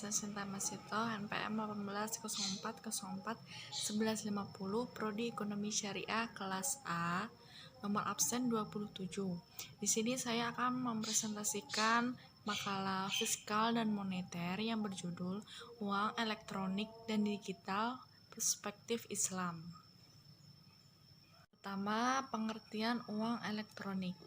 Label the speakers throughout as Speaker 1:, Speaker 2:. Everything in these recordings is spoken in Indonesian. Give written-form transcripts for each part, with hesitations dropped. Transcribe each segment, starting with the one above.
Speaker 1: saya Sinta Masito, NPM 1804041150, Prodi Ekonomi Syariah kelas A, nomor absen 27. Di sini saya akan mempresentasikan makalah fiskal dan moneter yang berjudul Uang Elektronik dan Digital Perspektif Islam. Pertama, pengertian uang elektronik.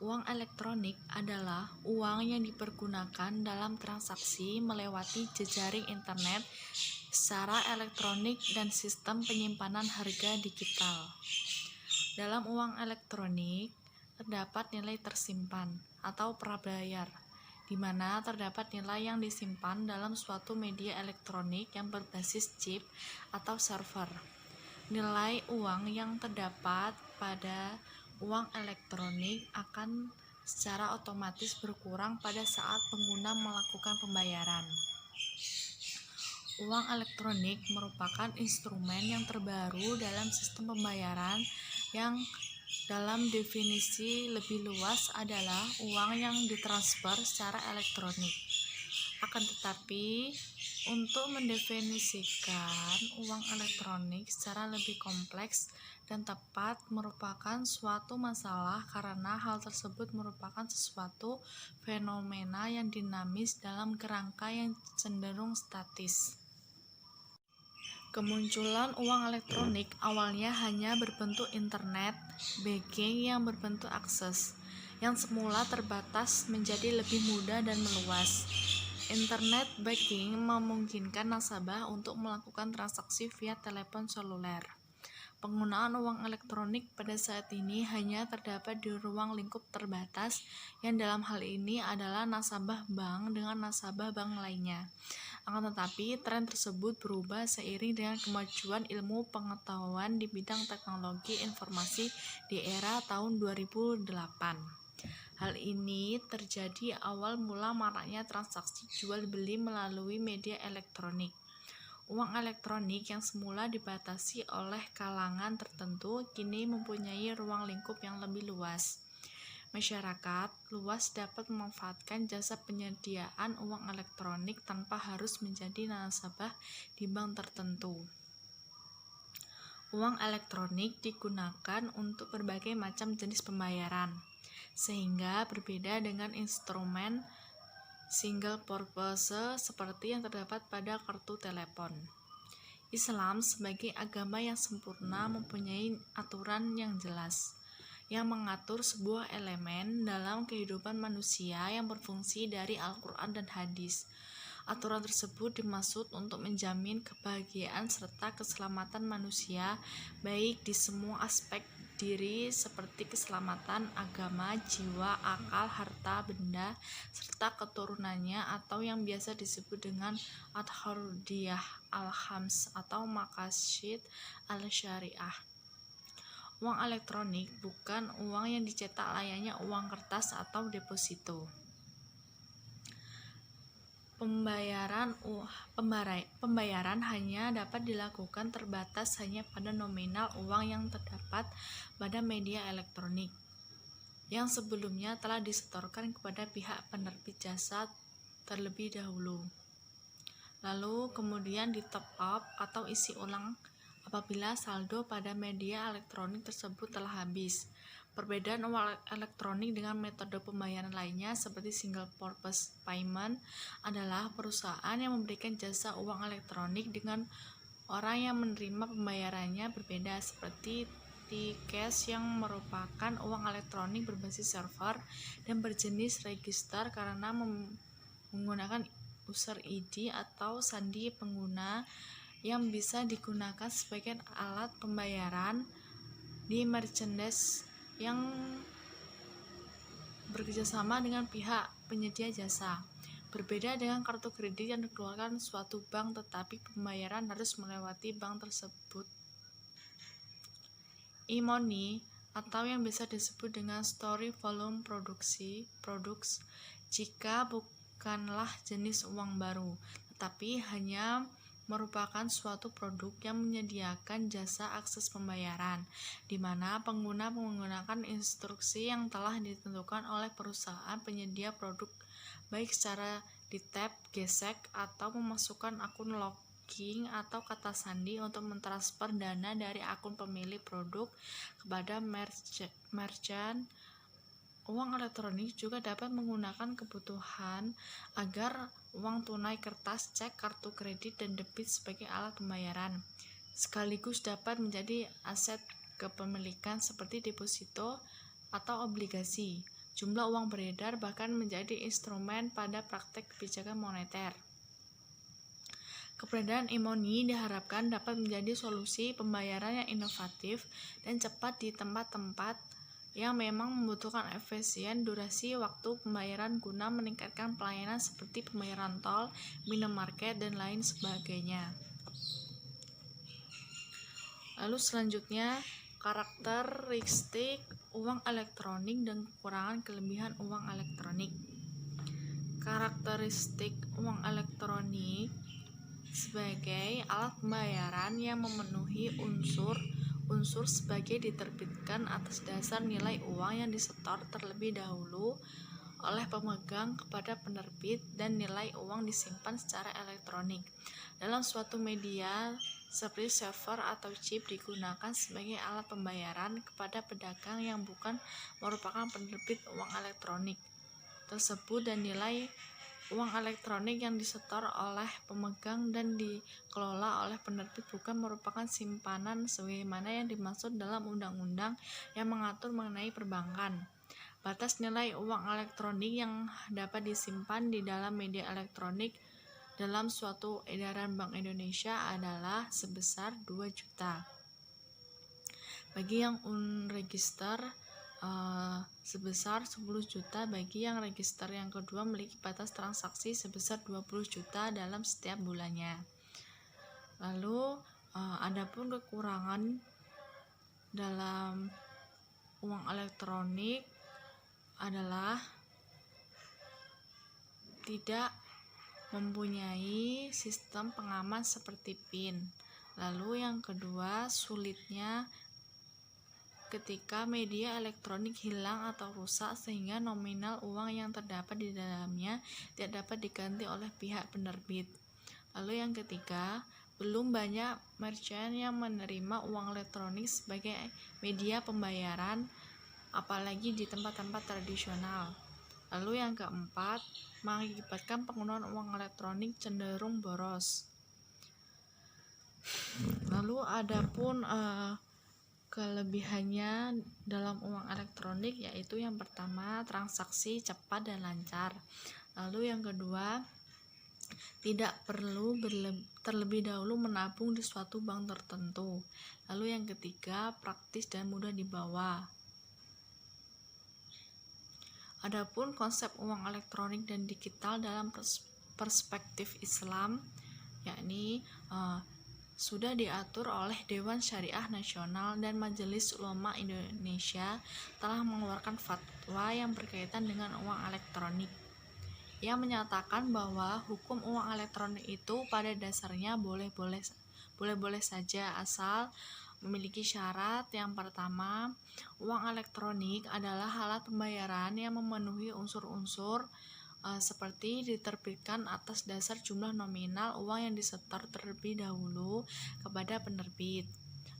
Speaker 1: Uang elektronik adalah uang yang dipergunakan dalam transaksi melewati jejaring internet secara elektronik dan sistem penyimpanan harga digital. Dalam uang elektronik terdapat nilai tersimpan atau prabayar, di mana terdapat nilai yang disimpan dalam suatu media elektronik yang berbasis chip atau server. Nilai uang yang terdapat pada uang elektronik akan secara otomatis berkurang pada saat pengguna melakukan pembayaran. Uang elektronik merupakan instrumen yang terbaru dalam sistem pembayaran yang dalam definisi lebih luas adalah uang yang ditransfer secara elektronik. Akan tetapi, untuk mendefinisikan uang elektronik secara lebih kompleks dan tepat merupakan suatu masalah karena hal tersebut merupakan sesuatu fenomena yang dinamis dalam kerangka yang cenderung statis. Kemunculan uang elektronik awalnya hanya berbentuk internet banking yang berbentuk akses, yang semula terbatas menjadi lebih mudah dan meluas. Internet banking memungkinkan nasabah untuk melakukan transaksi via telepon seluler. Penggunaan uang elektronik pada saat ini hanya terdapat di ruang lingkup terbatas, yang dalam hal ini adalah nasabah bank dengan nasabah bank lainnya. Akan tetapi, tren tersebut berubah seiring dengan kemajuan ilmu pengetahuan di bidang teknologi informasi di era tahun 2008. Hal ini terjadi awal mula maraknya transaksi jual beli melalui media elektronik. Uang elektronik yang semula dibatasi oleh kalangan tertentu kini mempunyai ruang lingkup yang lebih luas. Masyarakat luas dapat memanfaatkan jasa penyediaan uang elektronik tanpa harus menjadi nasabah di bank tertentu. Uang elektronik digunakan untuk berbagai macam jenis pembayaran, sehingga berbeda dengan instrumen single purpose seperti yang terdapat pada kartu telepon. Islam sebagai agama yang sempurna mempunyai aturan yang jelas, yang mengatur sebuah elemen dalam kehidupan manusia yang berfungsi dari Al-Quran dan hadis. Aturan tersebut dimaksud untuk menjamin kebahagiaan serta keselamatan manusia, baik di semua aspek diri seperti keselamatan agama, jiwa, akal, harta, benda, serta keturunannya, atau yang biasa disebut dengan Al-Hurdiyah Al-Khams atau Maqasid Al-Syariah. Uang elektronik bukan uang yang dicetak layaknya uang kertas atau deposito. Pembayaran hanya dapat dilakukan terbatas hanya pada nominal uang yang terdapat pada media elektronik, yang sebelumnya telah disetorkan kepada pihak penerbit jasa terlebih dahulu, lalu kemudian di top up atau isi ulang apabila saldo pada media elektronik tersebut telah habis. Perbedaan uang elektronik dengan metode pembayaran lainnya seperti single purpose payment adalah perusahaan yang memberikan jasa uang elektronik dengan orang yang menerima pembayarannya berbeda, seperti T-Cash yang merupakan uang elektronik berbasis server dan berjenis register karena menggunakan user ID atau sandi pengguna yang bisa digunakan sebagai alat pembayaran di merchandise yang bekerjasama dengan pihak penyedia jasa. Berbeda dengan kartu kredit yang dikeluarkan suatu bank, tetapi pembayaran harus melewati bank tersebut. E-money atau yang bisa disebut dengan story volume products jika bukanlah jenis uang baru, tetapi hanya merupakan suatu produk yang menyediakan jasa akses pembayaran, di mana pengguna menggunakan instruksi yang telah ditentukan oleh perusahaan penyedia produk, baik secara di tab gesek atau memasukkan akun login atau kata sandi untuk mentransfer dana dari akun pemilik produk kepada merchant. Uang elektronik juga dapat menggunakan kebutuhan agar uang tunai kertas, cek, kartu kredit, dan debit sebagai alat pembayaran. Sekaligus dapat menjadi aset kepemilikan seperti deposito atau obligasi. Jumlah uang beredar bahkan menjadi instrumen pada praktek kebijakan moneter. Keberadaan e-money diharapkan dapat menjadi solusi pembayaran yang inovatif dan cepat di tempat-tempat yang memang membutuhkan efisien durasi waktu pembayaran guna meningkatkan pelayanan seperti pembayaran tol, minimarket, dan lain sebagainya. Lalu selanjutnya, karakteristik uang elektronik dan kekurangan kelebihan uang elektronik. Karakteristik uang elektronik sebagai alat pembayaran yang memenuhi unsur sebagai diterbitkan atas dasar nilai uang yang disetor terlebih dahulu oleh pemegang kepada penerbit dan nilai uang disimpan secara elektronik dalam suatu media seperti server atau chip digunakan sebagai alat pembayaran kepada pedagang yang bukan merupakan penerbit uang elektronik tersebut dan nilai uang elektronik yang disetor oleh pemegang dan dikelola oleh penerbit bukan merupakan simpanan sebagaimana yang dimaksud dalam undang-undang yang mengatur mengenai perbankan. Batas nilai uang elektronik yang dapat disimpan di dalam media elektronik dalam suatu edaran Bank Indonesia adalah sebesar 2 juta. Bagi yang unregister sebesar 10 juta, bagi yang register yang kedua memiliki batas transaksi sebesar 20 juta dalam setiap bulannya. Lalu adapun kekurangan dalam uang elektronik adalah tidak mempunyai sistem pengaman seperti PIN. Lalu yang kedua, sulitnya ketika media elektronik hilang atau rusak sehingga nominal uang yang terdapat di dalamnya tidak dapat diganti oleh pihak penerbit. Lalu yang ketiga, belum banyak merchant yang menerima uang elektronik sebagai media pembayaran, apalagi di tempat-tempat tradisional. Lalu yang keempat, mengakibatkan penggunaan uang elektronik cenderung boros. Lalu adapun kelebihannya dalam uang elektronik yaitu yang pertama, transaksi cepat dan lancar. Lalu yang kedua, tidak perlu terlebih dahulu menabung di suatu bank tertentu. Lalu yang ketiga, praktis dan mudah dibawa. Adapun konsep uang elektronik dan digital dalam perspektif Islam, yakni sudah diatur oleh Dewan Syariah Nasional dan Majelis Ulama Indonesia telah mengeluarkan fatwa yang berkaitan dengan uang elektronik yang menyatakan bahwa hukum uang elektronik itu pada dasarnya boleh-boleh saja asal memiliki syarat. Yang pertama, uang elektronik adalah alat pembayaran yang memenuhi unsur-unsur seperti diterbitkan atas dasar jumlah nominal uang yang disetor terlebih dahulu kepada penerbit.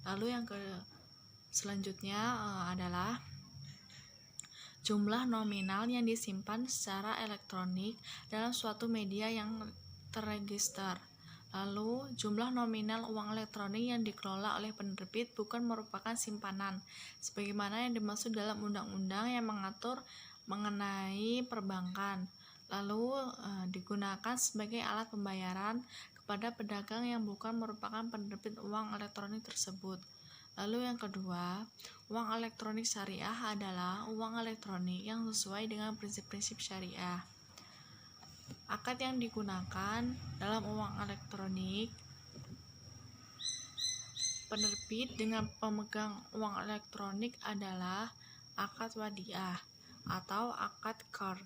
Speaker 1: Lalu yang selanjutnya adalah jumlah nominal yang disimpan secara elektronik dalam suatu media yang terregister. Lalu jumlah nominal uang elektronik yang dikelola oleh penerbit bukan merupakan simpanan sebagaimana yang dimaksud dalam undang-undang yang mengatur mengenai perbankan. Lalu digunakan sebagai alat pembayaran kepada pedagang yang bukan merupakan penerbit uang elektronik tersebut. Lalu yang kedua, uang elektronik syariah adalah uang elektronik yang sesuai dengan prinsip-prinsip syariah. Akad yang digunakan dalam uang elektronik penerbit dengan pemegang uang elektronik adalah akad wadiah atau akad qard.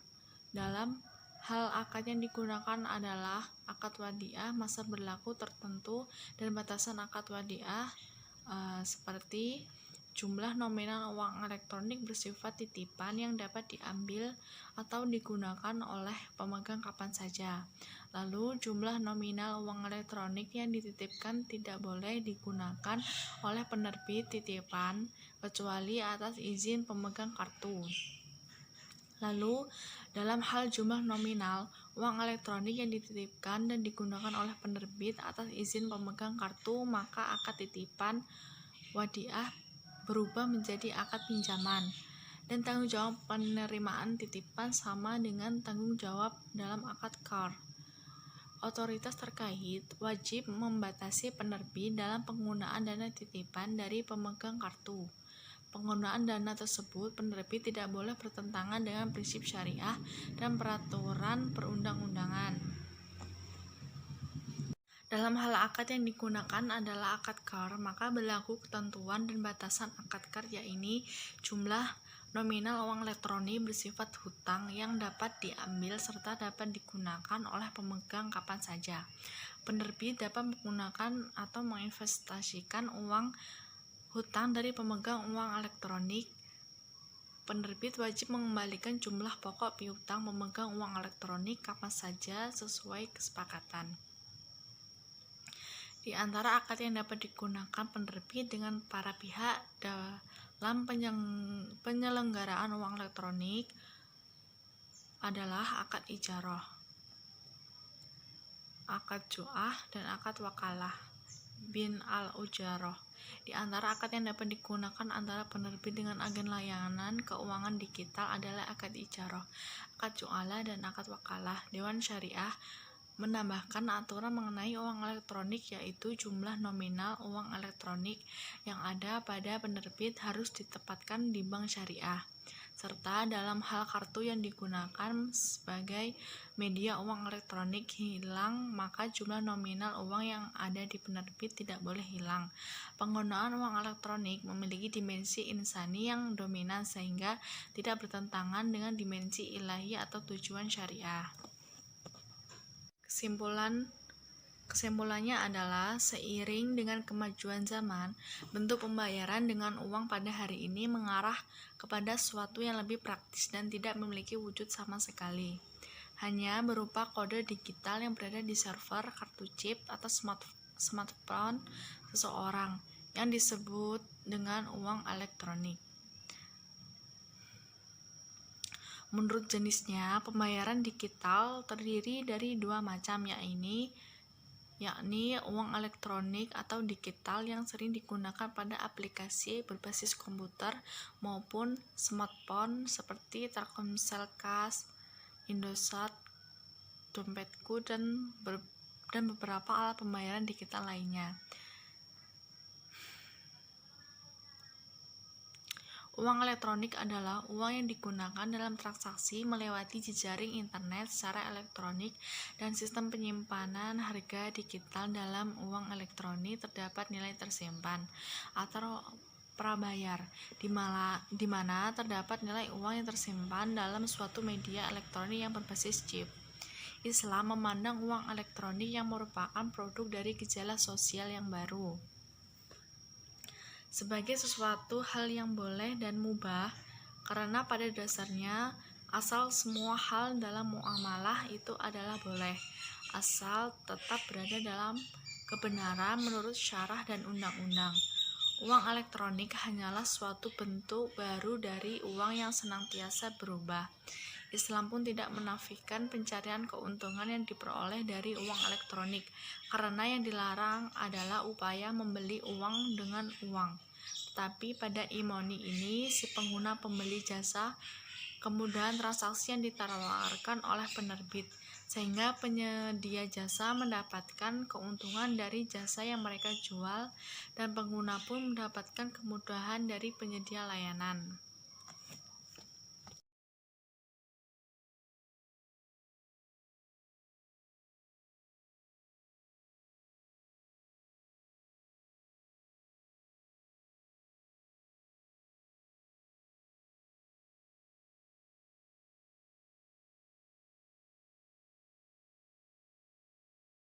Speaker 1: Dalam hal akad yang digunakan adalah akad wadiah, masa berlaku tertentu dan batasan akad wadiah seperti jumlah nominal uang elektronik bersifat titipan yang dapat diambil atau digunakan oleh pemegang kapan saja. Lalu, jumlah nominal uang elektronik yang dititipkan tidak boleh digunakan oleh penerbit titipan kecuali atas izin pemegang kartu. Lalu, dalam hal jumlah nominal uang elektronik yang dititipkan dan digunakan oleh penerbit atas izin pemegang kartu, maka akad titipan wadiah berubah menjadi akad pinjaman, dan tanggung jawab penerimaan titipan sama dengan tanggung jawab dalam akad qard. Otoritas terkait wajib membatasi penerbit dalam penggunaan dana titipan dari pemegang kartu. Penggunaan dana tersebut penerbit tidak boleh bertentangan dengan prinsip syariah dan peraturan perundang-undangan. Dalam hal akad yang digunakan adalah akad qard, maka berlaku ketentuan dan batasan akad qard, yaitu jumlah nominal uang elektronik bersifat hutang yang dapat diambil serta dapat digunakan oleh pemegang kapan saja. Penerbit dapat menggunakan atau menginvestasikan uang hutang dari pemegang uang elektronik. Penerbit wajib mengembalikan jumlah pokok piutang pemegang uang elektronik kapan saja sesuai kesepakatan. Di antara akad yang dapat digunakan penerbit dengan para pihak dalam penyelenggaraan uang elektronik adalah akad ijarah, akad ju'ah, dan akad wakalah bin al-ujarah. Di antara akad yang dapat digunakan antara penerbit dengan agen layanan keuangan digital adalah akad ijarah, akad ju'alah, dan akad wakalah. Dewan Syariah menambahkan aturan mengenai uang elektronik, yaitu jumlah nominal uang elektronik yang ada pada penerbit harus ditempatkan di bank syariah, serta dalam hal kartu yang digunakan sebagai media uang elektronik hilang, maka jumlah nominal uang yang ada di penerbit tidak boleh hilang. Penggunaan uang elektronik memiliki dimensi insani yang dominan sehingga tidak bertentangan dengan dimensi ilahi atau tujuan syariah. Kesimpulannya adalah seiring dengan kemajuan zaman, bentuk pembayaran dengan uang pada hari ini mengarah kepada sesuatu yang lebih praktis dan tidak memiliki wujud sama sekali, hanya berupa kode digital yang berada di server kartu chip atau smartphone seseorang yang disebut dengan uang elektronik. Menurut jenisnya, pembayaran digital terdiri dari dua macam, yakni uang elektronik atau digital yang sering digunakan pada aplikasi berbasis komputer maupun smartphone seperti Telkomsel Cash, Indosat, Dompetku, dan beberapa alat pembayaran digital lainnya. Uang elektronik adalah uang yang digunakan dalam transaksi melewati jejaring internet secara elektronik, dan sistem penyimpanan harga digital dalam uang elektronik terdapat nilai tersimpan atau prabayar, di mana terdapat nilai uang yang tersimpan dalam suatu media elektronik yang berbasis chip. Islam memandang uang elektronik yang merupakan produk dari gejala sosial yang baru sebagai sesuatu hal yang boleh dan mubah, karena pada dasarnya asal semua hal dalam muamalah itu adalah boleh, asal tetap berada dalam kebenaran menurut syarah dan undang-undang. Uang elektronik hanyalah suatu bentuk baru dari uang yang senantiasa berubah. Islam pun tidak menafikan pencarian keuntungan yang diperoleh dari uang elektronik, karena yang dilarang adalah upaya membeli uang dengan uang. Tetapi pada imoni ini, si pengguna pembeli jasa kemudahan transaksi yang ditawarkan oleh penerbit, sehingga penyedia jasa mendapatkan keuntungan dari jasa yang mereka jual, dan pengguna pun mendapatkan kemudahan dari penyedia layanan.